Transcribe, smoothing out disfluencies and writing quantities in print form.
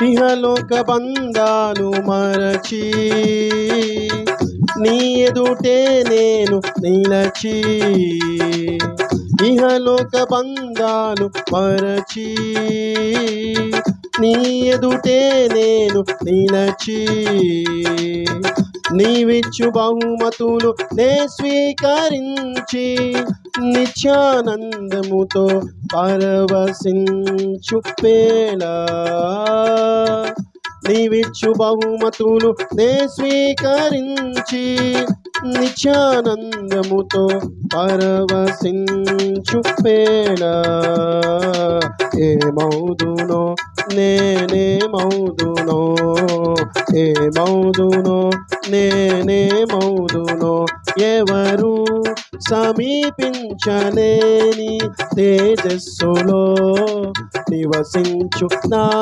ఇహలోక బంధాలు మరచి నీ ఎదుటే నేను నిలచి ఇహలోక బంధాలు మరచి నీ ఎదుటే నేను నిలచి నీవిచ్చు బహుమతులు నే స్వీకరించి నిత్యానందముతో పరవశించు వేళ నీవిచ్చు బహుమతులు నే స్వీకరించి నిత్యానందముతో పరవశించు వేళ ఏమౌదునో నేనేమౌదునో ఏమౌదునో నేనేమౌదునో ఎవరు సమీపించలేని తేజస్సులో నివసించు నా